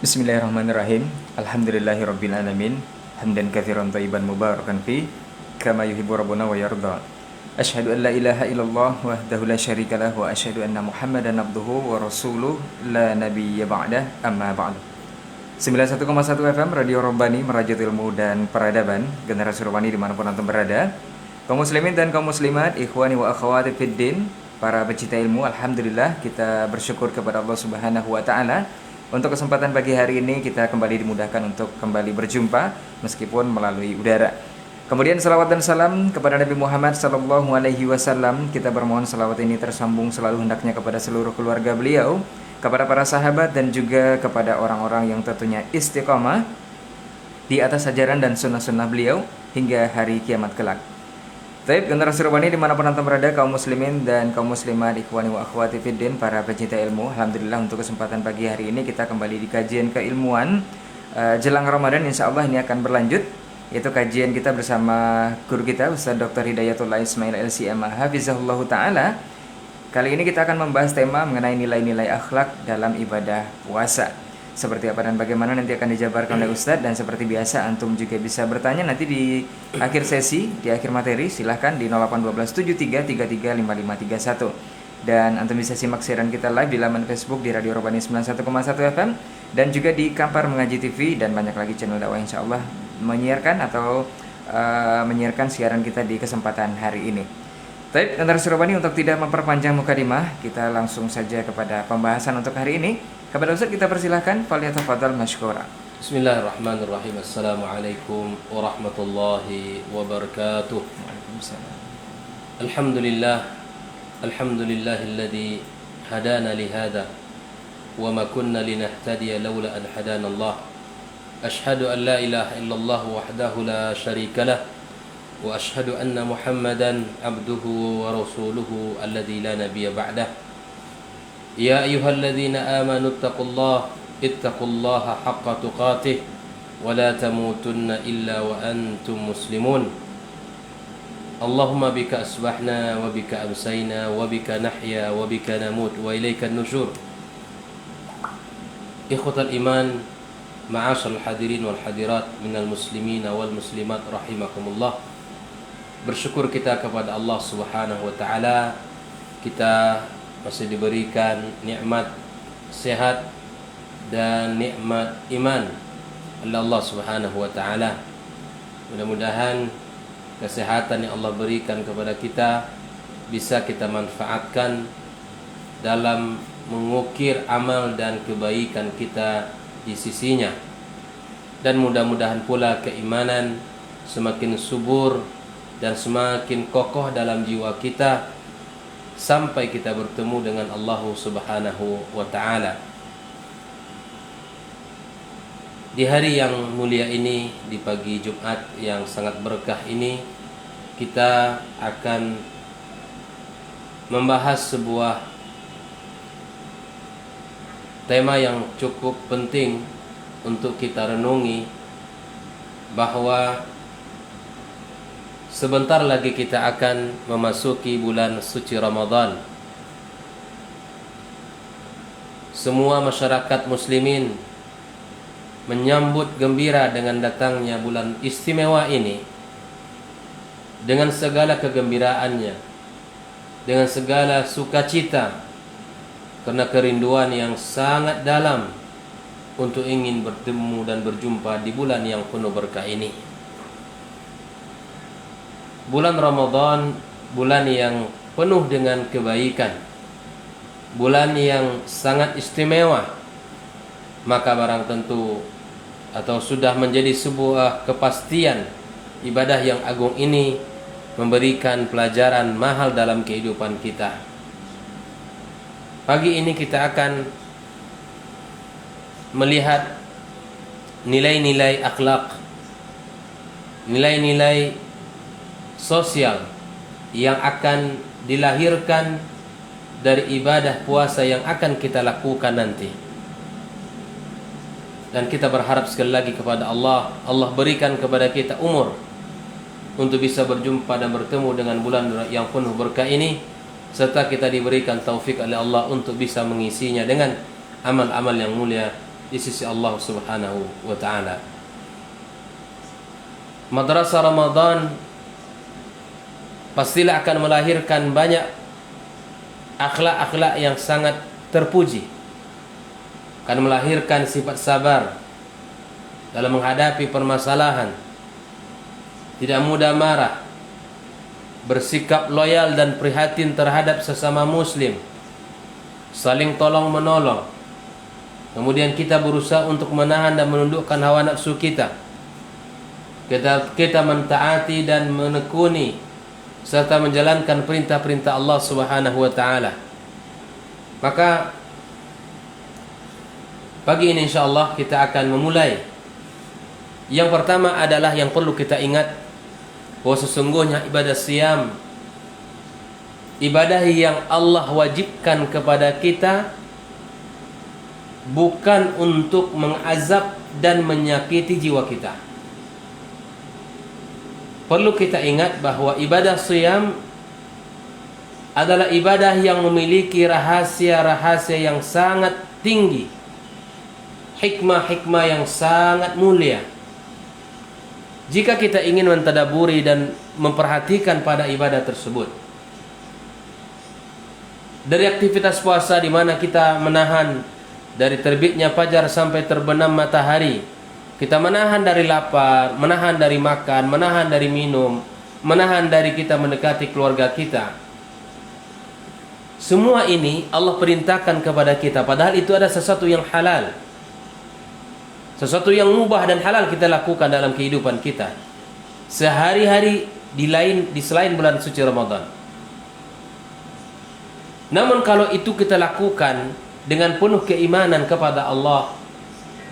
Bismillahirrahmanirrahim. Alhamdulillahirabbil alamin. Hamdan katsiran thayyiban mubarakan fi kama yuhibbu rabbuna wa yarda. Asyhadu an la ilaha illallah wahdahu la syarikalah wa asyhadu anna Muhammadan abduhu wa rasuluh la nabiyya ba'dah amma ba'du. 91,1 FM Radio Robbani, merajut ilmu dan peradaban, generasi Robbani dimanapun antum berada. Kaum muslimin dan kaum muslimat, ikhwani wa akhwati fid din, para pecinta ilmu, alhamdulillah kita bersyukur kepada Allah Subhanahu wa taala. Untuk kesempatan pagi hari ini kita kembali dimudahkan untuk kembali berjumpa meskipun melalui udara. Kemudian salawat dan salam kepada Nabi Muhammad sallallahu alaihi wasallam. Kita bermohon salawat ini tersambung selalu hendaknya kepada seluruh keluarga beliau, kepada para sahabat dan juga kepada orang-orang yang tentunya istiqamah di atas ajaran dan sunnah-sunnah beliau hingga hari kiamat kelak. Taib, generasi Robbani dimanapun antum berada, kaum muslimin dan kaum muslimat, ikhwani wa akhwati fiddin, para pecinta ilmu. Alhamdulillah untuk kesempatan pagi hari ini kita kembali di kajian keilmuan jelang Ramadan. Insya Allah ini akan berlanjut, yaitu kajian kita bersama guru kita Ustaz Dr. Hidayatullah Ismail LCM Hafizahullah Ta'ala. Kali ini kita akan membahas tema mengenai nilai-nilai akhlak dalam ibadah puasa. Seperti apa dan bagaimana nanti akan dijabarkan oleh Ustadz. Dan seperti biasa antum juga bisa bertanya nanti di akhir sesi, di akhir materi. Silahkan di 081273335531. Dan antum bisa simak siaran kita live di laman Facebook di Radio Robbani 91,1 FM, dan juga di Kampar Mengaji TV, dan banyak lagi channel dakwah insya Allah menyiarkan atau menyiarkan siaran kita di kesempatan hari ini. Baik, generasi Robbani, untuk tidak memperpanjang mukadimah, kita langsung saja kepada pembahasan untuk hari ini. Kepada Ustaz kita persilahkan, falyatafadhal masykura. Bismillahirrahmanirrahim. Assalamualaikum warahmatullahi wabarakatuh. Waalaikumsalam. Alhamdulillah. Alhamdulillahilladzi hadana lihada wa ma kunna linahtadiya laula an hadana Allah. Ashhadu an la ilaha illallah wahdahu la syarika lah wa ashhadu anna Muhammadan abduhu wa rasuluhu alladzi la nabiyya ba'dah. Ya ayyuhalladzina amanu ittaqullaha haqqa tuqatih wa la tamutunna illa wa antum muslimun. Allahumma bika asbahna wa bika amsayna wa bika nahya wa bika namut wa ilaika nusyur. Ikhwatal iman, ma'asyiral hadirin wal hadirat minal muslimina wal muslimat rahimakumullah. Bersyukur kita kepada Allah Subhanahu wa taala, kita masih diberikan nikmat sehat dan nikmat iman oleh Allah Subhanahu wa taala. Mudah-mudahan kesehatan yang Allah berikan kepada kita bisa kita manfaatkan dalam mengukir amal dan kebaikan kita di sisinya. Dan mudah-mudahan pula keimanan semakin subur dan semakin kokoh dalam jiwa kita sampai kita bertemu dengan Allah Subhanahu wa taala. Di hari yang mulia ini, di pagi Jumat yang sangat berkah ini, kita akan membahas sebuah tema yang cukup penting untuk kita renungi, bahwa sebentar lagi kita akan memasuki bulan suci Ramadan. Semua masyarakat muslimin menyambut gembira dengan datangnya bulan istimewa ini, dengan segala kegembiraannya, dengan segala sukacita, karena kerinduan yang sangat dalam untuk ingin bertemu dan berjumpa di bulan yang penuh berkah ini. Bulan Ramadan, bulan yang penuh dengan kebaikan, bulan yang sangat istimewa. Maka barang tentu atau sudah menjadi sebuah kepastian, ibadah yang agung ini memberikan pelajaran mahal dalam kehidupan kita. Pagi ini kita akan melihat nilai-nilai akhlak, nilai-nilai sosial yang akan dilahirkan dari ibadah puasa yang akan kita lakukan nanti. Dan kita berharap sekali lagi kepada Allah, Allah berikan kepada kita umur untuk bisa berjumpa dan bertemu dengan bulan yang penuh berkah ini, serta kita diberikan taufik oleh Allah untuk bisa mengisinya dengan amal-amal yang mulia di sisi Allah Subhanahu wa taala. Madrasah Ramadan pastilah akan melahirkan banyak akhlak-akhlak yang sangat terpuji, akan melahirkan sifat sabar dalam menghadapi permasalahan, tidak mudah marah, bersikap loyal dan prihatin terhadap sesama muslim, saling tolong menolong. Kemudian kita berusaha untuk menahan dan menundukkan hawa nafsu kita. Kita mentaati dan menekuni serta menjalankan perintah-perintah Allah Subhanahu wa taala. Maka pagi ini insyaallah kita akan memulai. Yang pertama adalah yang perlu kita ingat bahwa sesungguhnya ibadah siyam, ibadah yang Allah wajibkan kepada kita, bukan untuk mengazab dan menyakiti jiwa kita. Perlu kita ingat bahwa ibadah siyam adalah ibadah yang memiliki rahasia-rahasia yang sangat tinggi, hikmah-hikmah yang sangat mulia. Jika kita ingin mentadaburi dan memperhatikan pada ibadah tersebut, dari aktivitas puasa di mana kita menahan dari terbitnya fajar sampai terbenam matahari, kita menahan dari lapar, menahan dari makan, menahan dari minum, menahan dari kita mendekati keluarga kita. Semua ini Allah perintahkan kepada kita, padahal itu ada sesuatu yang halal, sesuatu yang mubah dan halal kita lakukan dalam kehidupan kita sehari-hari di selain bulan suci Ramadan. Namun kalau itu kita lakukan dengan penuh keimanan kepada Allah,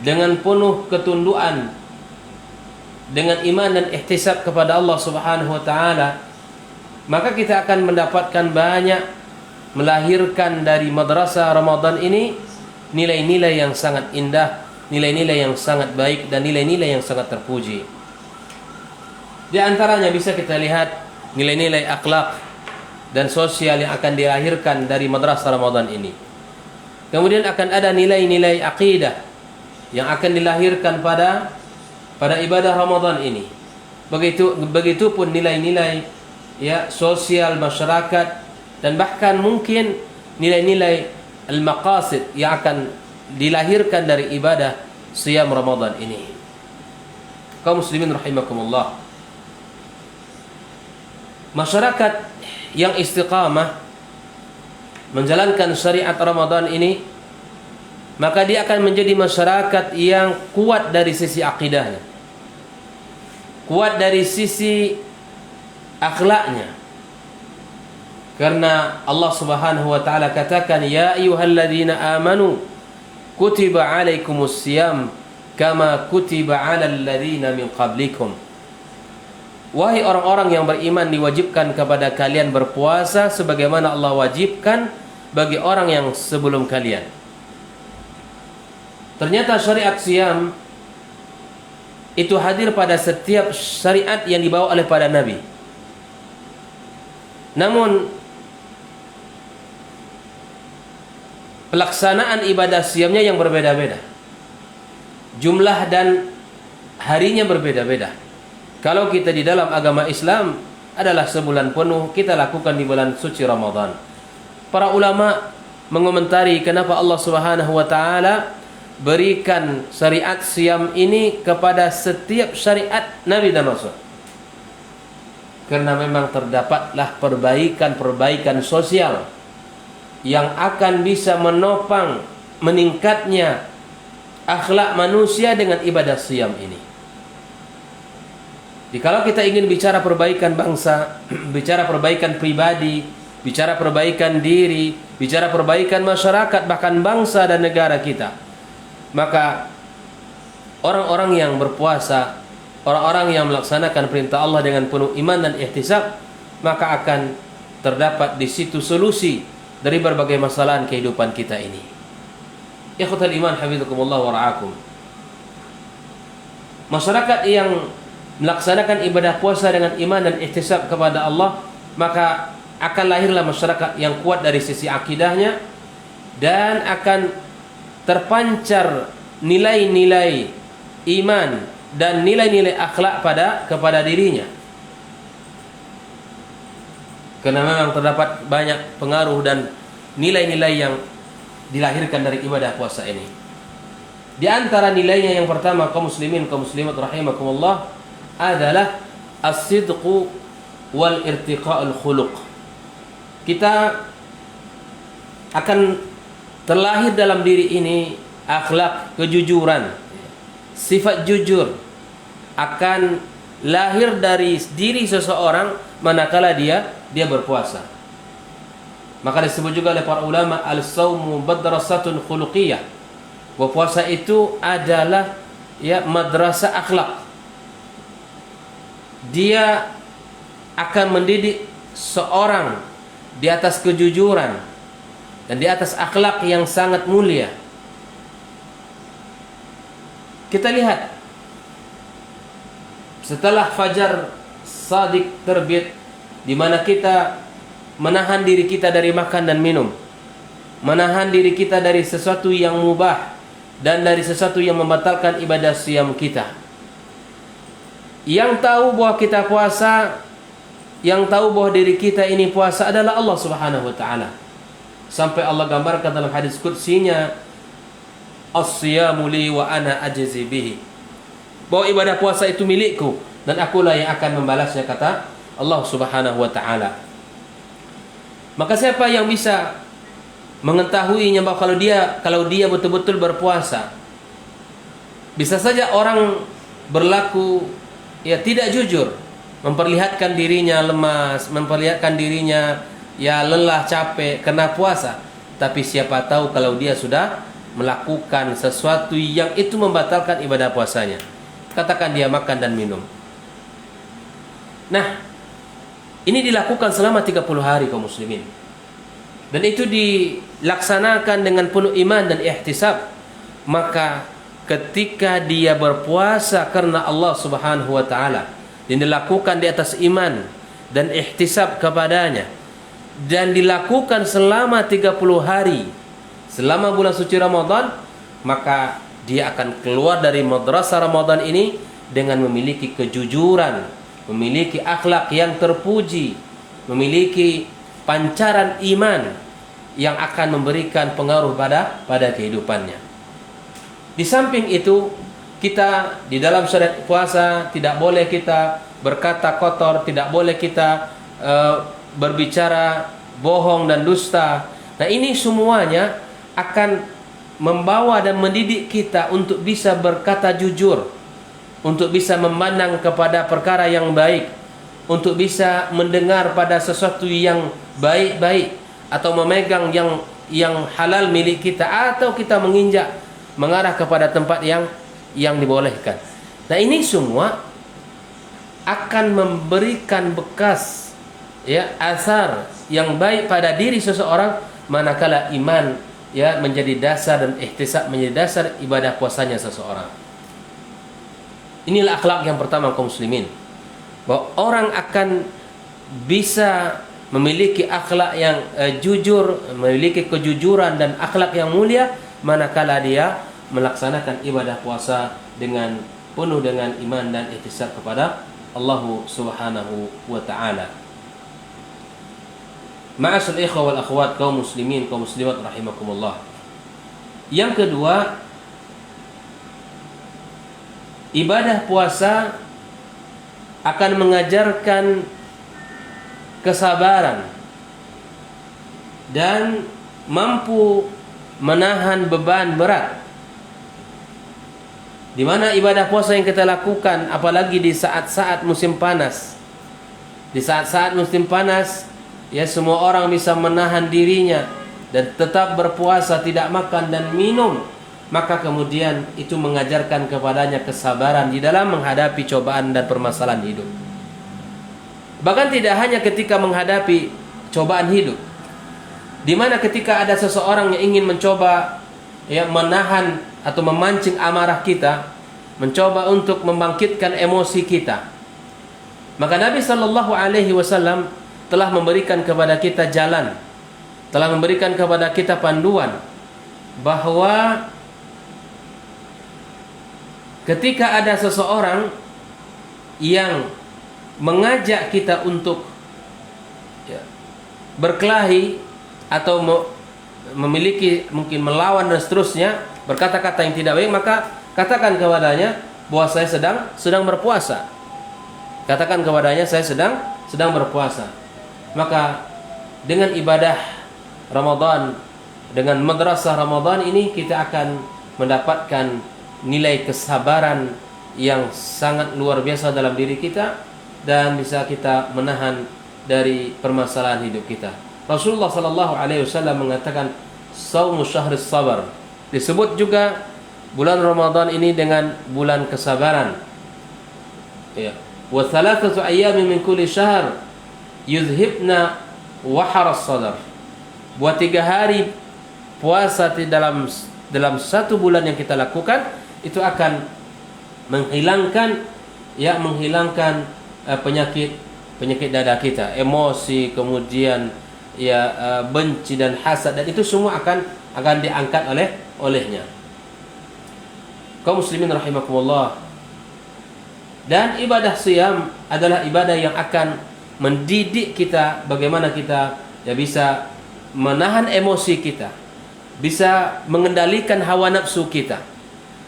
dengan penuh ketunduan, dengan iman dan ihtisab kepada Allah Subhanahu wa taala, maka kita akan mendapatkan banyak, melahirkan dari madrasah Ramadan ini nilai-nilai yang sangat indah, nilai-nilai yang sangat baik, dan nilai-nilai yang sangat terpuji. Di antaranya bisa kita lihat nilai-nilai akhlak dan sosial yang akan dilahirkan dari madrasah Ramadan ini. Kemudian akan ada nilai-nilai akidah yang akan dilahirkan pada ibadah Ramadan ini. Begitupun nilai-nilai ya sosial masyarakat, dan bahkan mungkin nilai-nilai al-maqasid yang akan dilahirkan dari ibadah siyam Ramadan ini. Kaum muslimin rahimakumullah, masyarakat yang istiqamah menjalankan syariat Ramadan ini, maka dia akan menjadi masyarakat yang kuat dari sisi akidahnya, kuat dari sisi akhlaknya. Karena Allah Subhanahu wa taala katakan, ya ayyuhalladzina amanu kutiba alaikumus siyam kama kutiba alal ladzina min qablikum. Wahai orang-orang yang beriman, diwajibkan kepada kalian berpuasa sebagaimana Allah wajibkan bagi orang yang sebelum kalian. Ternyata syariat siyam itu hadir pada setiap syariat yang dibawa oleh para nabi. Namun pelaksanaan ibadah siyamnya yang berbeda-beda, jumlah dan harinya berbeda-beda. Kalau kita di dalam agama Islam adalah sebulan penuh kita lakukan di bulan suci Ramadan. Para ulama mengomentari kenapa Allah Subhanahu wa taala berikan syariat siyam ini kepada setiap syariat nabi dan rasul. Karena memang terdapatlah perbaikan-perbaikan sosial yang akan bisa menopang meningkatnya akhlak manusia dengan ibadah siyam ini. Kalau kita ingin bicara perbaikan bangsa, bicara perbaikan pribadi, bicara perbaikan diri, bicara perbaikan masyarakat, bahkan bangsa dan negara kita, maka orang-orang yang berpuasa, orang-orang yang melaksanakan perintah Allah dengan penuh iman dan ihtisab, maka akan terdapat di situ solusi dari berbagai masalah kehidupan kita ini. Ikhwatal iman, hafizakumullah wa ra'akum. Masyarakat yang melaksanakan ibadah puasa dengan iman dan ihtisab kepada Allah, maka akan lahirlah masyarakat yang kuat dari sisi akidahnya, dan akan terpancar nilai-nilai iman dan nilai-nilai akhlak kepada dirinya. Karena memang terdapat banyak pengaruh dan nilai-nilai yang dilahirkan dari ibadah puasa ini. Di antara nilainya yang pertama, kaum muslimin, kaum muslimat rahimakumullah, adalah as-sidqu wal irtiqa'ul khuluq. Kita akan terlahir dalam diri ini akhlak kejujuran, sifat jujur akan lahir dari diri seseorang manakala dia berpuasa. Maka disebut juga oleh para ulama al-shaumu madrasatun khuluqiyah. Bahwa puasa itu adalah madrasah akhlak. Dia akan mendidik seorang di atas kejujuran dan di atas akhlak yang sangat mulia. Kita lihat setelah fajar shadiq terbit, di mana kita menahan diri kita dari makan dan minum, menahan diri kita dari sesuatu yang mubah dan dari sesuatu yang membatalkan ibadah siyam kita. Yang tahu bahwa kita puasa, yang tahu bahwa diri kita ini puasa adalah Allah Subhanahu wa taala. Sampai Allah gambarkan dalam hadis qudsinya, as-siyamu li wa ana ajzi bihi. Bahwa ibadah puasa itu milikku dan akulah yang akan membalasnya, kata Allah Subhanahu wa taala. Maka siapa yang bisa mengetahuinya bahwa kalau dia betul-betul berpuasa, bisa saja orang berlaku tidak jujur, memperlihatkan dirinya lemas, memperlihatkan dirinya lelah, capek karena puasa. Tapi siapa tahu kalau dia sudah melakukan sesuatu yang itu membatalkan ibadah puasanya. Katakan dia makan dan minum. Nah, ini dilakukan selama 30 hari kaum muslimin. Dan itu dilaksanakan dengan penuh iman dan ihtisab. Maka ketika dia berpuasa karena Allah Subhanahu wa taala dan dilakukan di atas iman dan ihtisab kepadanya, dan dilakukan selama 30 hari selama bulan suci Ramadan, maka dia akan keluar dari madrasah Ramadan ini dengan memiliki kejujuran, memiliki akhlak yang terpuji, memiliki pancaran iman yang akan memberikan pengaruh pada kehidupannya. Di samping itu, kita di dalam syariat puasa tidak boleh kita berkata kotor, tidak boleh kita berbicara bohong dan dusta. Nah, ini semuanya akan membawa dan mendidik kita untuk bisa berkata jujur, untuk bisa memandang kepada perkara yang baik, untuk bisa mendengar pada sesuatu yang baik-baik, atau memegang yang halal milik kita, atau kita menginjak mengarah kepada tempat yang dibolehkan. Nah, ini semua akan memberikan bekas asar yang baik pada diri seseorang manakala iman menjadi dasar dan ihtisab menjadi dasar ibadah puasanya seseorang. Inilah akhlak yang pertama kaum muslimin, bahwa orang akan bisa memiliki akhlak yang jujur, memiliki kejujuran dan akhlak yang mulia manakala dia melaksanakan ibadah puasa dengan penuh dengan iman dan ihtisab kepada Allah Subhanahu wa taala. Ma'asyiral ikhwah wal akhwat, kaum muslimin, kaum muslimat rahimakumullah. Yang kedua, ibadah puasa akan mengajarkan kesabaran dan mampu menahan beban berat. Di mana ibadah puasa yang kita lakukan, apalagi di saat-saat musim panas. Di saat-saat musim panas, semua orang bisa menahan dirinya dan tetap berpuasa, tidak makan dan minum. Maka kemudian itu mengajarkan kepadanya kesabaran di dalam menghadapi cobaan dan permasalahan hidup. Bahkan tidak hanya ketika menghadapi cobaan hidup, di mana ketika ada seseorang yang ingin mencoba menahan atau memancing amarah kita, mencoba untuk membangkitkan emosi kita, maka Nabi Shallallahu Alaihi Wasallam telah memberikan kepada kita jalan, telah memberikan kepada kita panduan bahwa ketika ada seseorang yang mengajak kita untuk berkelahi atau memiliki mungkin melawan dan seterusnya, berkata-kata yang tidak baik, maka katakan kepadanya bahwa saya sedang berpuasa. Katakan kepadanya saya sedang berpuasa. Maka dengan ibadah Ramadan, dengan madrasah Ramadan ini, kita akan mendapatkan nilai kesabaran yang sangat luar biasa dalam diri kita, dan bisa kita menahan dari permasalahan hidup kita. Rasulullah sallallahu alaihi wasallam mengatakan saumu syahris sabar. Disebut juga bulan Ramadan ini dengan bulan kesabaran. Ya. Wa thalathatu ayyamin min kulli syahr yuzhibna waharas sadar. Buat 3 hari puasa di dalam satu bulan yang kita lakukan, itu akan menghilangkan penyakit dada kita, emosi, kemudian benci dan hasad, dan itu semua akan diangkat olehnya. Kaum muslimin rahimakumullah. Dan ibadah siyam adalah ibadah yang akan mendidik kita bagaimana kita bisa menahan emosi kita, bisa mengendalikan hawa nafsu kita.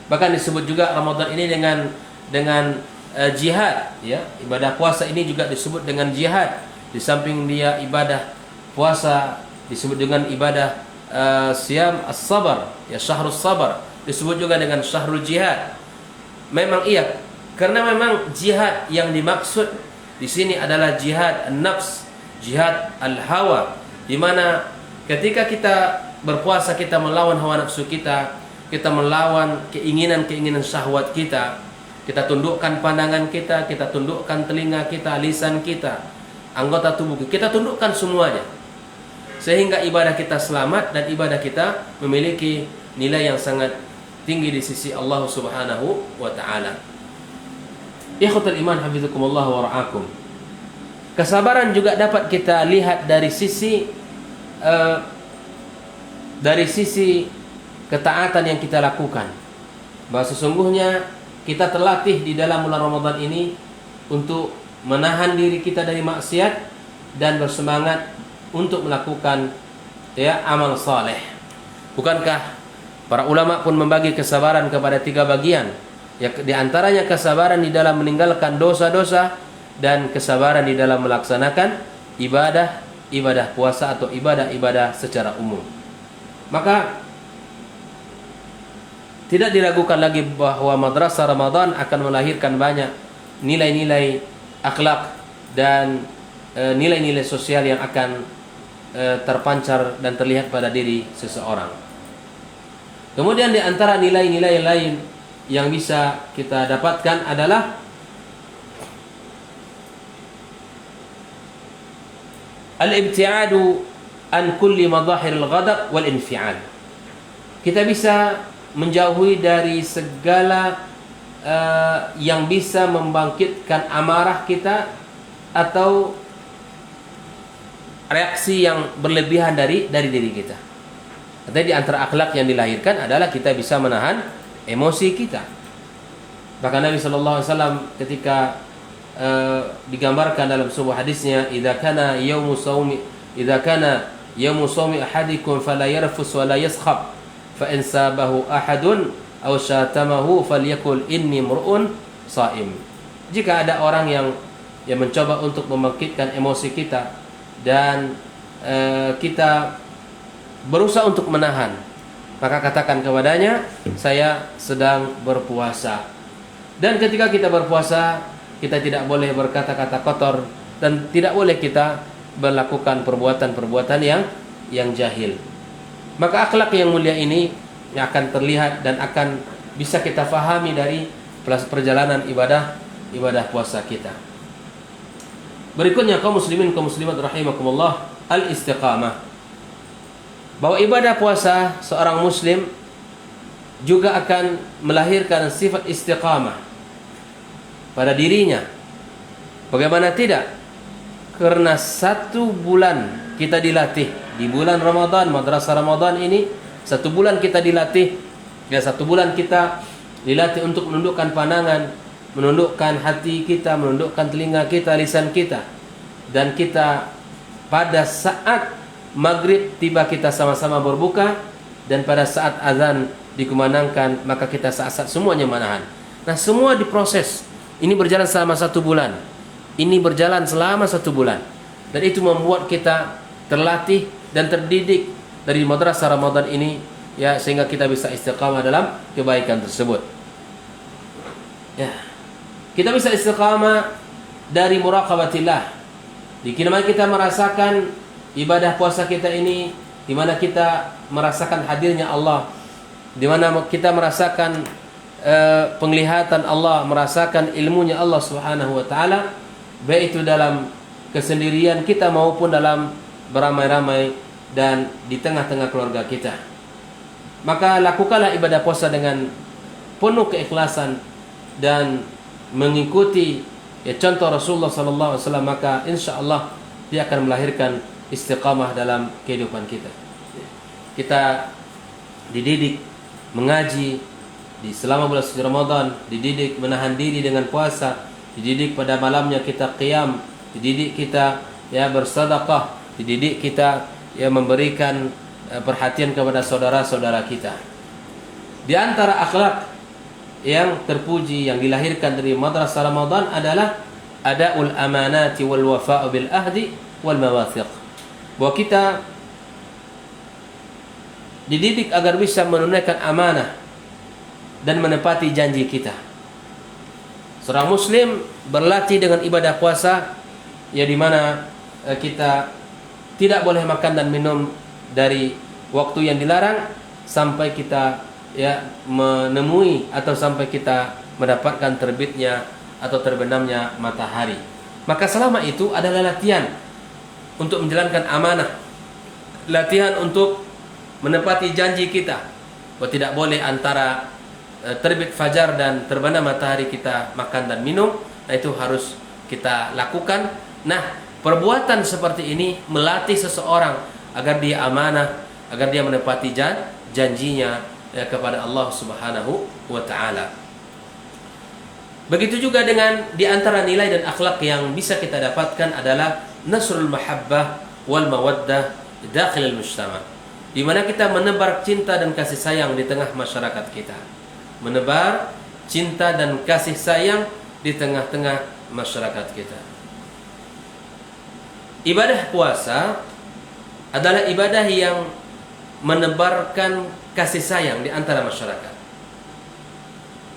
Bahkan disebut juga Ramadan ini dengan jihad, ya. Ibadah puasa ini juga disebut dengan jihad. Di samping dia ibadah puasa, disebut dengan ibadah siyam as-sabar, ya, syahrus sabar. Disebut juga dengan syahrul jihad. Memang iya, karena memang jihad yang dimaksud di sini adalah jihad an-nafs, jihad al-hawa, di mana ketika kita berpuasa kita melawan hawa nafsu kita, kita melawan keinginan-keinginan syahwat kita. Kita tundukkan pandangan kita tundukkan telinga kita, lisan kita, anggota tubuh kita tundukkan semuanya, sehingga ibadah kita selamat dan ibadah kita memiliki nilai yang sangat tinggi di sisi Allah Subhanahu wa taala. Ikhwatul iman hafizakumullah wa ra'akum. Kesabaran juga dapat kita lihat dari sisi ketaatan yang kita lakukan. Bahwa sesungguhnya kita terlatih di dalam bulan Ramadan ini untuk menahan diri kita dari maksiat dan bersemangat untuk melakukan amal saleh. Bukankah para ulama pun membagi kesabaran kepada 3 bagian? Ya, di antaranya kesabaran di dalam meninggalkan dosa-dosa dan kesabaran di dalam melaksanakan ibadah puasa atau ibadah secara umum. Maka tidak diragukan lagi bahwa madrasah Ramadan akan melahirkan banyak nilai-nilai akhlak dan nilai-nilai sosial yang akan terpancar dan terlihat pada diri seseorang. Kemudian di antara nilai-nilai lain yang bisa kita dapatkan adalah al-ibtiadu an kulli madahiril ghadab wal infial. Kita bisa menjauhi dari segala yang bisa membangkitkan amarah kita atau reaksi yang berlebihan dari diri kita. Artinya di antara akhlak yang dilahirkan adalah kita bisa menahan emosi kita. Bahkan Nabi sallallahu alaihi wasallam ketika digambarkan dalam sebuah hadisnya, idza kana yaumu sawmi ahadikum fala yarfus wa la yaskhab fa in sabahu ahadun aw syatamahu falyakul inni mur'un shaim. Jika ada orang yang mencoba untuk membangkitkan emosi kita dan kita berusaha untuk menahan, maka katakan kepadanya, saya sedang berpuasa. Dan ketika kita berpuasa, kita tidak boleh berkata-kata kotor dan tidak boleh kita melakukan perbuatan-perbuatan yang jahil. Maka akhlak yang mulia ini yang akan terlihat dan akan bisa kita fahami dari perjalanan ibadah puasa kita. Berikutnya kaum muslimin kaum muslimat rahimakumullah, al-istiqamah. Bahwa ibadah puasa seorang muslim juga akan melahirkan sifat istiqamah pada dirinya. Bagaimana tidak? Karena 1 bulan kita dilatih di bulan Ramadan, madrasah Ramadan ini 1 bulan kita dilatih, 1 bulan kita dilatih untuk menundukkan pandangan, menundukkan hati kita, menundukkan telinga kita, lisan kita. Dan kita pada saat maghrib tiba kita sama-sama berbuka, dan pada saat azan dikumandangkan maka kita saat-saat semuanya menahan. Nah, semua diproses. Ini berjalan selama 1 bulan. Ini berjalan selama 1 bulan. Dan itu membuat kita terlatih dan terdidik dari madrasah Ramadan ini, ya, sehingga kita bisa istiqamah dalam kebaikan tersebut. Ya. Kita bisa istiqamah dari muraqabatillah. Di mana kita merasakan ibadah puasa kita ini, di mana kita merasakan hadirnya Allah, di mana kita merasakan penglihatan Allah, merasakan ilmunya Allah Subhanahu wa taala, baik itu dalam kesendirian kita maupun dalam beramai-ramai dan di tengah-tengah keluarga kita. Maka lakukanlah ibadah puasa dengan penuh keikhlasan dan mengikuti contoh Rasulullah sallallahu alaihi wasallam, maka insyaallah dia akan melahirkan istiqamah dalam kehidupan kita. Kita dididik mengaji di selama bulan suci Ramadan, dididik menahan diri dengan puasa, dididik pada malamnya kita qiyam, dididik kita ya bersedekah, dididik kita ya memberikan perhatian kepada saudara-saudara kita. Di antara akhlak yang terpuji yang dilahirkan dari madrasah Ramadan adalah adaul amanati wal wafa'u bil ahdi wal mawathiq. Bahwa kita dididik agar bisa menunaikan amanah dan menepati janji kita. Seorang muslim berlatih dengan ibadah puasa, ya, di mana kita tidak boleh makan dan minum dari waktu yang dilarang sampai kita ya menemui atau sampai kita mendapatkan terbitnya atau terbenamnya matahari. Maka selama itu adalah latihan untuk menjalankan amanah, latihan untuk menepati janji kita. Bahwa tidak boleh antara terbit fajar dan terbenam matahari kita makan dan minum. Nah, itu harus kita lakukan. Nah, perbuatan seperti ini melatih seseorang agar dia amanah, agar dia menepati janjinya ya, kepada Allah Subhanahu wa taala. Begitu juga dengan di antara nilai dan akhlak yang bisa kita dapatkan adalah nasrul mahabbah wal mawaddah dakhil al-mujtama. Di mana kita menebar cinta dan kasih sayang di tengah masyarakat kita. Menebar cinta dan kasih sayang di tengah-tengah masyarakat kita. Ibadah puasa adalah ibadah yang menebarkan kasih sayang di antara masyarakat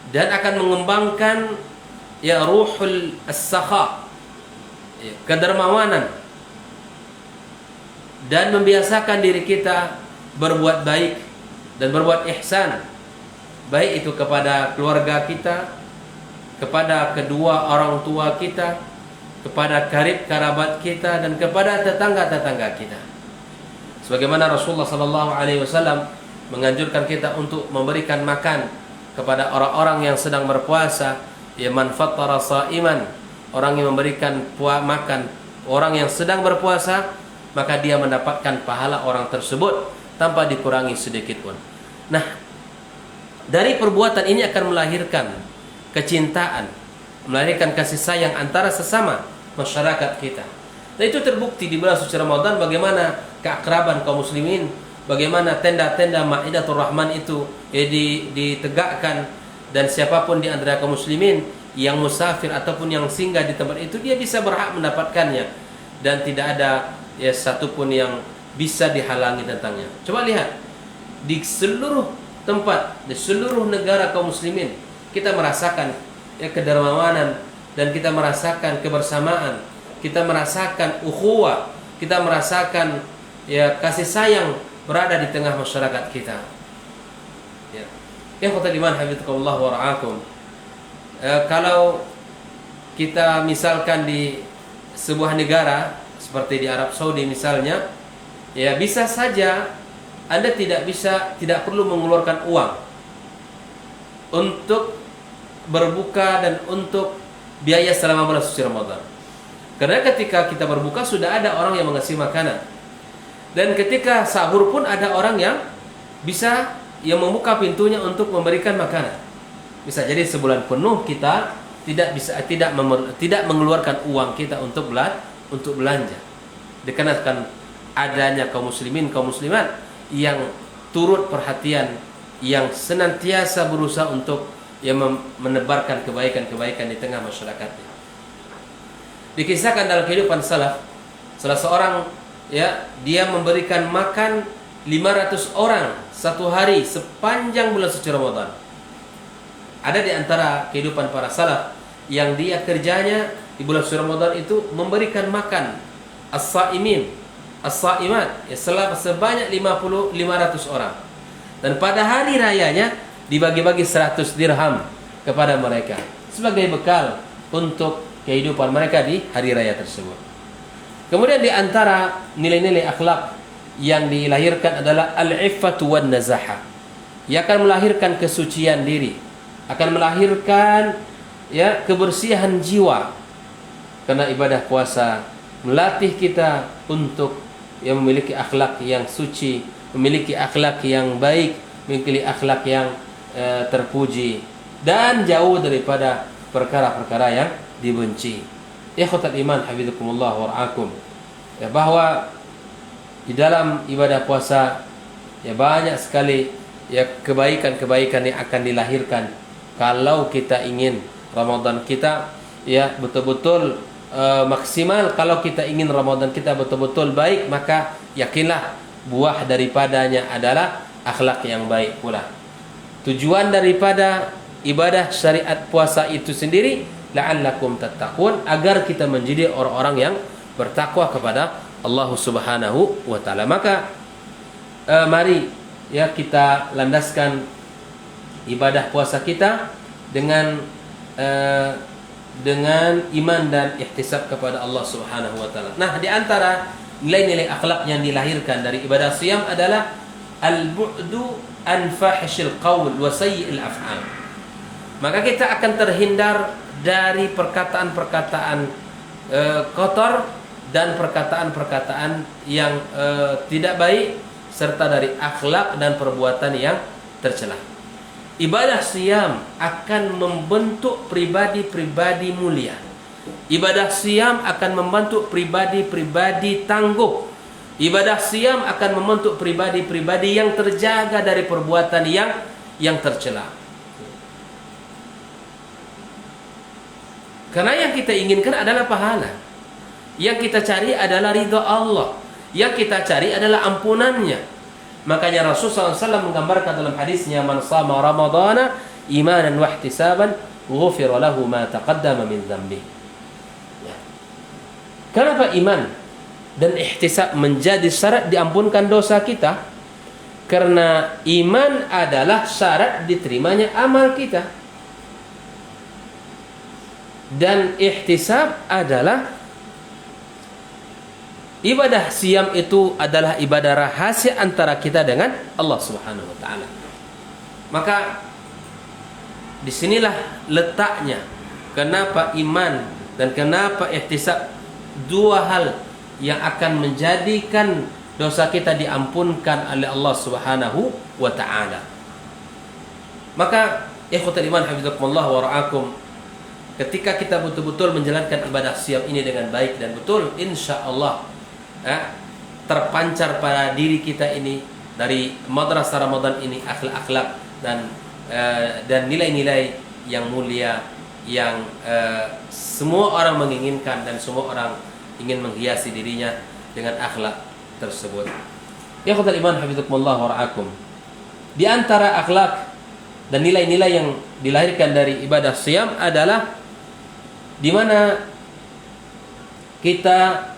dan akan mengembangkan ya ruhul as-sakha, ya, kedermawanan, dan membiasakan diri kita berbuat baik dan berbuat ihsan, baik itu kepada keluarga kita, kepada kedua orang tua kita, kepada karib kerabat kita, dan kepada tetangga-tetangga kita. Sebagaimana Rasulullah sallallahu alaihi wasallam menganjurkan kita untuk memberikan makan kepada orang-orang yang sedang berpuasa, ya, man fattara shaiman, orang yang memberikan makan orang yang sedang berpuasa, maka dia mendapatkan pahala orang tersebut tanpa dikurangi sedikit pun. Nah, dari perbuatan ini akan melahirkan kecintaan, melahirkan kasih sayang antara sesama masyarakat kita. Dan itu terbukti di bulan suci Ramadan bagaimana keakraban kaum muslimin, bagaimana tenda-tenda Maidatul Rahman itu ditegakkan, dan siapapun di antara kaum muslimin yang musafir ataupun yang singgah di tempat itu, dia bisa berhak mendapatkannya dan tidak ada ya satupun yang bisa dihalangi tentangnya. Coba lihat di seluruh tempat, di seluruh negara kaum muslimin, kita merasakan ya kedermawanan, dan kita merasakan kebersamaan, kita merasakan ukhuwah, kita merasakan ya kasih sayang berada di tengah masyarakat kita. Ya. Ikhwatal iman hafizakumullah wa ra'akum. Kalau kita misalkan di sebuah negara seperti di Arab Saudi misalnya, ya bisa saja Anda tidak perlu mengeluarkan uang untuk berbuka dan untuk biaya selama bulan suci Ramadan. Karena ketika kita berbuka sudah ada orang yang mengasih makanan. Dan ketika sahur pun ada orang yang bisa yang membuka pintunya untuk memberikan makanan. Bisa jadi sebulan penuh kita tidak mengeluarkan uang kita untuk belanja. Dikarenakan adanya kaum muslimin, kaum muslimat yang turut perhatian, yang senantiasa berusaha untuk menebarkan kebaikan-kebaikan di tengah masyarakatnya. Dikisahkan dalam kehidupan salaf, salah seorang dia memberikan makan 500 orang satu hari sepanjang bulan suci Ramadan. Ada di antara kehidupan para salaf yang dia kerjanya di bulan suci Ramadan itu memberikan makan as-saimin, as-saimat, sebanyak 500 orang. Dan pada hari rayanya dibagi-bagi 100 dirham kepada mereka sebagai bekal untuk kehidupan mereka di hari raya tersebut. Kemudian di antara nilai-nilai akhlak yang dilahirkan adalah al-iffatu wan nazaha. Ia akan melahirkan kesucian diri, akan melahirkan kebersihan jiwa. Karena ibadah puasa melatih kita untuk memiliki akhlak yang suci, memiliki akhlak yang baik, memiliki akhlak yang terpuji, dan jauh daripada perkara-perkara yang dibenci. Ikhwatal iman hafizakumullah wa ra'akum. Bahwa di dalam ibadah puasa banyak sekali kebaikan-kebaikan yang akan dilahirkan kalau kita ingin Ramadan kita betul-betul maksimal. Kalau kita ingin Ramadan kita betul-betul baik, maka yakinlah buah daripadanya adalah akhlak yang baik pula. Tujuan daripada ibadah syariat puasa itu sendiri la'allakum tattaqun, agar kita menjadi orang-orang yang bertakwa kepada Allah Subhanahu wa taala. Maka mari kita landaskan ibadah puasa kita dengan iman dan ihtisab kepada Allah Subhanahu wa taala. Nah, di antara nilai-nilai akhlak yang dilahirkan dari ibadah siyam adalah al-bu'du an fahishil qaul wa sayyi'il af'al. Maka kita akan terhindar dari perkataan-perkataan kotor dan perkataan-perkataan yang tidak baik, serta dari akhlak dan perbuatan yang tercela. Ibadah siyam akan membentuk pribadi-pribadi mulia. Ibadah siyam akan membentuk pribadi-pribadi tangguh. Ibadah siyam akan membentuk pribadi-pribadi yang terjaga dari perbuatan yang tercela. Karena yang kita inginkan adalah pahala. Yang kita cari adalah ridha Allah. Yang kita cari adalah ampunannya. Makanya Rasulullah SAW menggambarkan dalam hadisnya, man sama Ramadana imanan wa ihtisaban ghufira lahu ma taqaddama min dzambi. Kenapa iman dan ihtisab menjadi syarat diampunkan dosa kita? Karena iman adalah syarat diterimanya amal kita. Dan ihtisab adalah ibadah siyam, itu adalah ibadah rahasia antara kita dengan Allah Subhanahu wa taala. Maka disinilah letaknya kenapa iman dan kenapa ihtisab, dua hal yang akan menjadikan dosa kita diampunkan oleh Allah Subhanahu wa taala. Maka ikhwatul iman hafizakumullah wa ra'akum, ketika kita betul-betul menjalankan ibadah siyam ini dengan baik dan betul, insyaallah terpancar pada diri kita ini dari madrasah Ramadan ini akhlak-akhlak dan nilai-nilai yang mulia yang semua orang menginginkan dan semua orang ingin menghiasi dirinya dengan akhlak tersebut. Ya khawatir iman hafizakumullah wa ra'akum. Di antara akhlak dan nilai-nilai yang dilahirkan dari ibadah siyam adalah di mana kita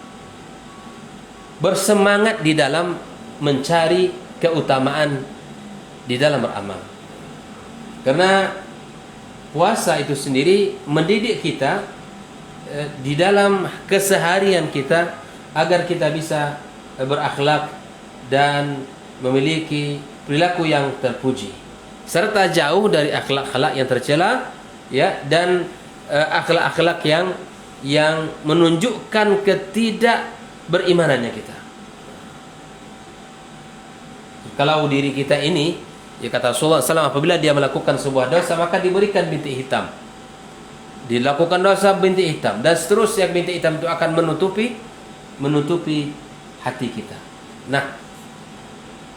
bersemangat di dalam mencari keutamaan di dalam beramal. Karena puasa itu sendiri mendidik kita di dalam keseharian kita agar kita bisa berakhlak dan memiliki perilaku yang terpuji, serta jauh dari akhlak-akhlak yang tercela, dan akhlak-akhlak yang menunjukkan ketidakberimanannya kita. Kalau diri kita ini Ya kata Rasulullah SAW, apabila dia melakukan sebuah dosa maka diberikan bintik hitam. Dilakukan dosa bintik hitam dan seterusnya bintik hitam itu akan menutupi hati kita. Nah,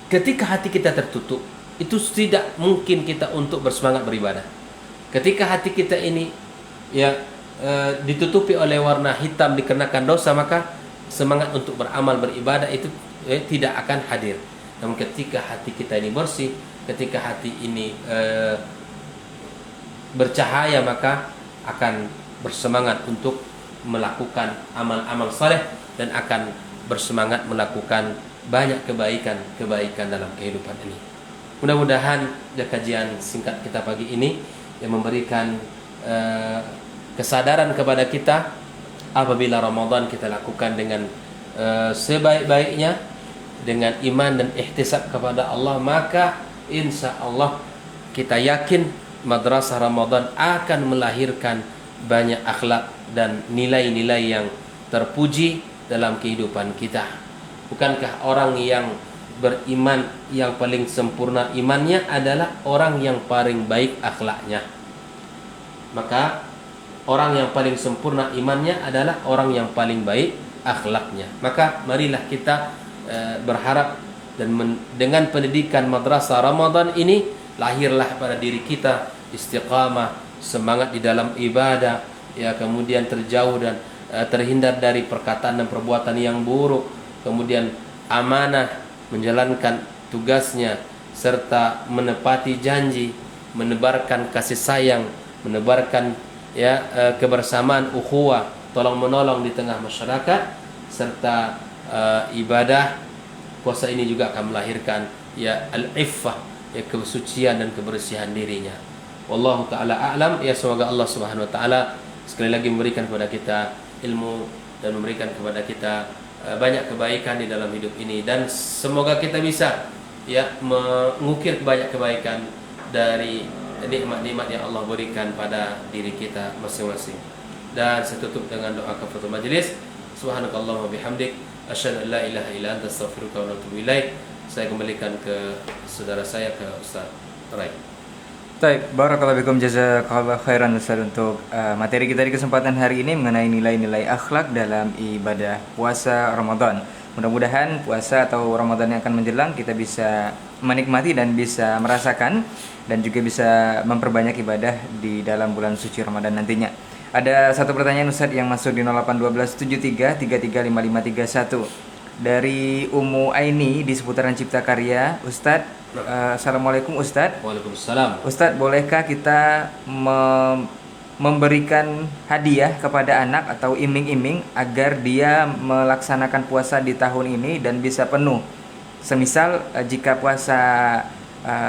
ketika hati kita tertutup, itu tidak mungkin kita untuk bersemangat beribadah. Ketika hati kita ini ditutupi oleh warna hitam dikenakan dosa, maka semangat untuk beramal beribadah itu tidak akan hadir. Namun ketika hati kita ini bersih, ketika hati ini bercahaya, maka akan bersemangat untuk melakukan amal-amal saleh dan akan bersemangat melakukan banyak kebaikan dalam kehidupan ini. Mudah-mudahan kajian singkat kita pagi ini yang memberikan kesadaran kepada kita apabila Ramadan kita lakukan dengan sebaik-baiknya dengan iman dan ihtisab kepada Allah, maka insya Allah kita yakin madrasah Ramadan akan melahirkan banyak akhlak dan nilai-nilai yang terpuji dalam kehidupan kita. Bukankah orang yang beriman yang paling sempurna imannya adalah orang yang paling baik akhlaknya? Maka orang yang paling sempurna imannya adalah orang yang paling baik akhlaknya. Maka marilah kita berharap dan dengan pendidikan madrasah Ramadan ini lahirlah pada diri kita istiqamah, semangat di dalam ibadah, ya, kemudian terjauh dan terhindar dari perkataan dan perbuatan yang buruk, kemudian amanah menjalankan tugasnya serta menepati janji, menebarkan kasih sayang, menebarkan kebersamaan, ukhuwah, tolong menolong di tengah masyarakat, serta ibadah. Puasa ini juga akan melahirkan al-iffah, kesucian dan kebersihan dirinya. Wallahu taala a'lam. Semoga Allah Subhanahu wa taala sekali lagi memberikan kepada kita ilmu dan memberikan kepada kita banyak kebaikan di dalam hidup ini, dan semoga kita bisa mengukir banyak kebaikan dari nikmat-nikmat yang Allah berikan pada diri kita masing-masing. Dan saya tutup dengan doa kafaratul majelis. Subhanakallahumma bihamdik asyhadu an la ilaha illa anta astaghfiruka wa atubu ilaik. Saya kembalikan ke saudara saya, ke Ustaz Rai. Baik, barakallahu fikum, jazakallahu khairan Ustaz untuk materi kita di kesempatan hari ini mengenai nilai-nilai akhlak dalam ibadah puasa Ramadan. Mudah-mudahan puasa atau Ramadan yang akan menjelang kita bisa menikmati dan bisa merasakan dan juga bisa memperbanyak ibadah di dalam bulan suci Ramadan nantinya. Ada satu pertanyaan Ustaz yang masuk di 081273335531 dari Ummu Aini di seputaran Cipta Karya. Ustadz, Assalamualaikum Ustadz. Waalaikumsalam. Ustadz, bolehkah kita memberikan hadiah kepada anak atau iming-iming agar dia melaksanakan puasa di tahun ini dan bisa penuh? Semisal jika puasa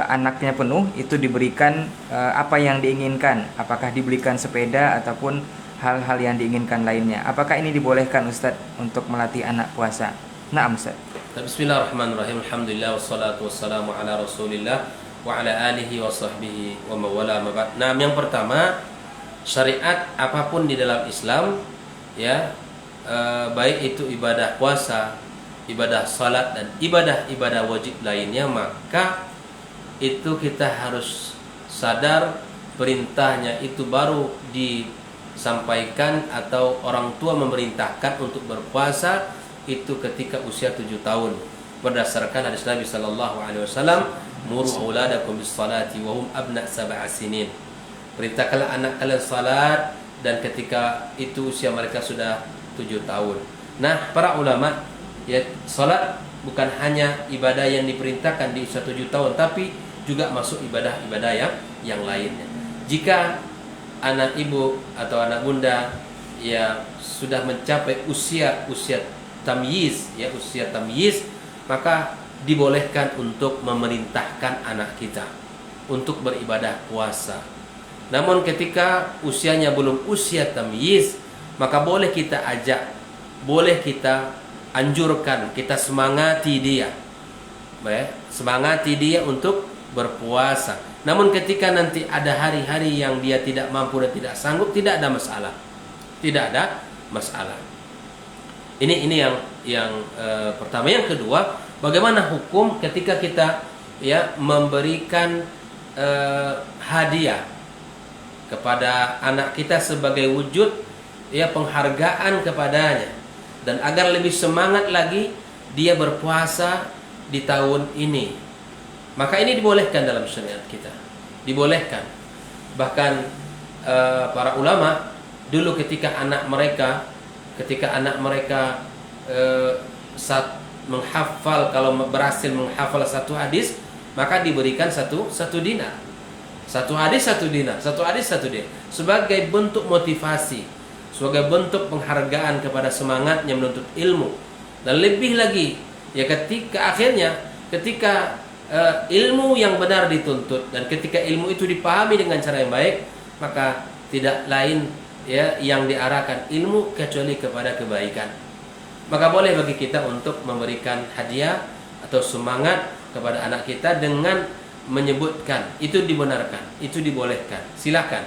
anaknya penuh, itu diberikan apa yang diinginkan, apakah diberikan sepeda ataupun hal-hal yang diinginkan lainnya. Apakah ini dibolehkan Ustadz untuk melatih anak puasa? Naam Ustaz. Bismillahirrahmanirrahim. Alhamdulillah wassalatu wassalamu ala Rasulillah wa ala alihi wa sahbihi wa mawala mabad. Nah, yang pertama, syariat apapun di dalam Islam baik itu ibadah puasa, ibadah salat dan ibadah wajib lainnya, maka itu kita harus sadar perintahnya itu baru disampaikan atau orang tua memerintahkan untuk berpuasa itu ketika usia 7 tahun berdasarkan hadis Nabi sallallahu alaihi wasallam, muru auladakum bis salati wa hum abna sab'a sinin. Perintahkanlah anak kalian salat dan ketika itu usia mereka sudah 7 tahun. Nah, para ulama salat bukan hanya ibadah yang diperintahkan di usia 7 tahun, tapi juga masuk ibadah-ibadah yang lainnya. Jika anak ibu atau anak bunda yang sudah mencapai usia tamyiz, usia tamyiz, maka dibolehkan untuk memerintahkan anak kita untuk beribadah puasa. Namun ketika usianya belum usia tamyiz, maka boleh kita ajak, boleh kita anjurkan, kita semangati dia, semangati dia untuk berpuasa. Namun ketika nanti ada hari-hari yang dia tidak mampu dan tidak sanggup, tidak ada masalah, tidak ada masalah. Ini yang pertama. Yang kedua, bagaimana hukum ketika kita ya memberikan hadiah kepada anak kita sebagai wujud ya penghargaan kepadanya, dan agar lebih semangat lagi dia berpuasa di tahun ini. Maka ini dibolehkan dalam syariat kita, dibolehkan. Bahkan para ulama dulu ketika anak mereka menghafal, kalau berhasil menghafal satu hadis, maka diberikan satu dinar. Satu hadis satu dinar, sebagai bentuk motivasi, sebagai bentuk penghargaan kepada semangatnya menuntut ilmu. Dan lebih lagi ya ketika ilmu yang benar dituntut, dan ketika ilmu itu dipahami dengan cara yang baik, maka tidak lain ya yang diarahkan ilmu kecuali kepada kebaikan. Maka boleh bagi kita untuk memberikan hadiah atau semangat kepada anak kita dengan menyebutkan, itu dibenarkan, itu dibolehkan, silakan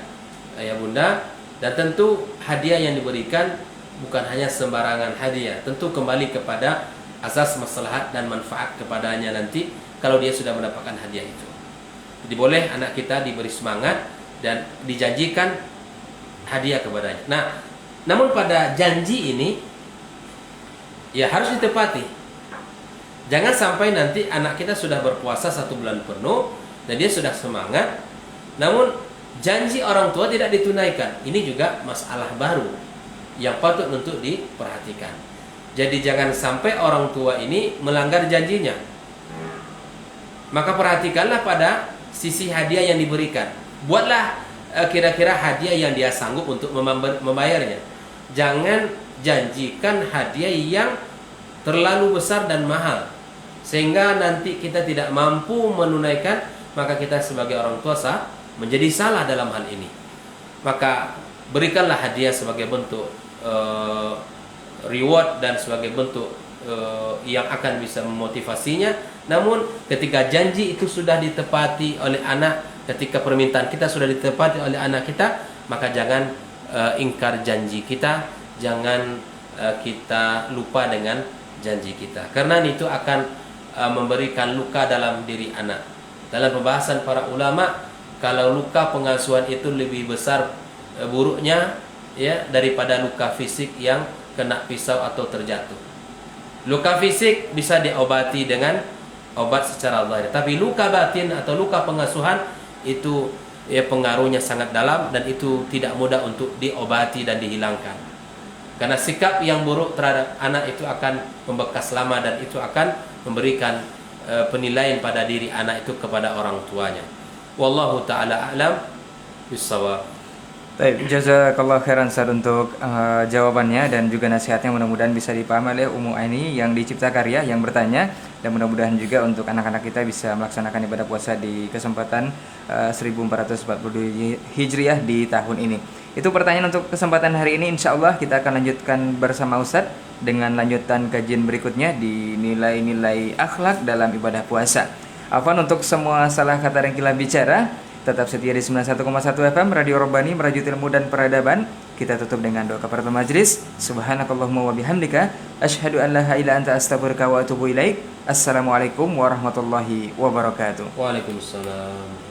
ayah bunda. Dan tentu hadiah yang diberikan bukan hanya sembarangan hadiah, tentu kembali kepada asas maslahat dan manfaat kepadanya nanti kalau dia sudah mendapatkan hadiah itu. Jadi boleh anak kita diberi semangat dan dijanjikan hadiah kepadanya. Nah, namun pada janji ini ya harus ditepati. Jangan sampai nanti anak kita sudah berpuasa 1 bulan penuh dan dia sudah semangat, namun janji orang tua tidak ditunaikan. Ini juga masalah baru yang patut untuk diperhatikan. Jadi jangan sampai orang tua ini melanggar janjinya. Maka perhatikanlah pada sisi hadiah yang diberikan. Buatlah kira-kira hadiah yang dia sanggup untuk membayarnya. Jangan janjikan hadiah yang terlalu besar dan mahal sehingga nanti kita tidak mampu menunaikan, maka kita sebagai orang tua menjadi salah dalam hal ini. Maka berikanlah hadiah sebagai bentuk reward dan sebagai bentuk yang akan bisa memotivasinya. Namun ketika janji itu sudah ditepati oleh anak, ketika permintaan kita sudah ditepati oleh anak kita, maka jangan ingkar janji kita, jangan kita lupa dengan janji kita, karena itu akan memberikan luka dalam diri anak. Dalam pembahasan para ulama, kalau luka pengasuhan itu lebih besar buruknya ya daripada luka fisik yang kena pisau atau terjatuh. Luka fisik bisa diobati dengan obat secara zahir, tapi luka batin atau luka pengasuhan itu ya pengaruhnya sangat dalam dan itu tidak mudah untuk diobati dan dihilangkan. Karena sikap yang buruk terhadap anak itu akan membekas lama dan itu akan memberikan penilaian pada diri anak itu kepada orang tuanya. Wallahu taala a'lam bissawab. Baik, jazakallah khairan Ustaz untuk jawabannya dan juga nasihatnya, mudah-mudahan bisa dipahami oleh Ummu Aini yang di Cipta Karya yang bertanya, dan mudah-mudahan juga untuk anak-anak kita bisa melaksanakan ibadah puasa di kesempatan 1442 Hijriah di tahun ini. Itu pertanyaan untuk kesempatan hari ini. Insya Allah kita akan lanjutkan bersama Ustadz dengan lanjutan kajian berikutnya di nilai-nilai akhlak dalam ibadah puasa. Afwan untuk semua salah kata dan khilaf bicara. Tetap setia di 91,1 FM Radio Rabbani, merajut ilmu dan peradaban. Kita tutup dengan doa kafaratul majlis. Subhanakallahumma wa bihamdika asyhadu an la ilaha illa anta astaghfiruka wa atubu ilaik. Assalamualaikum warahmatullahi wabarakatuh. Waalaikumsalam.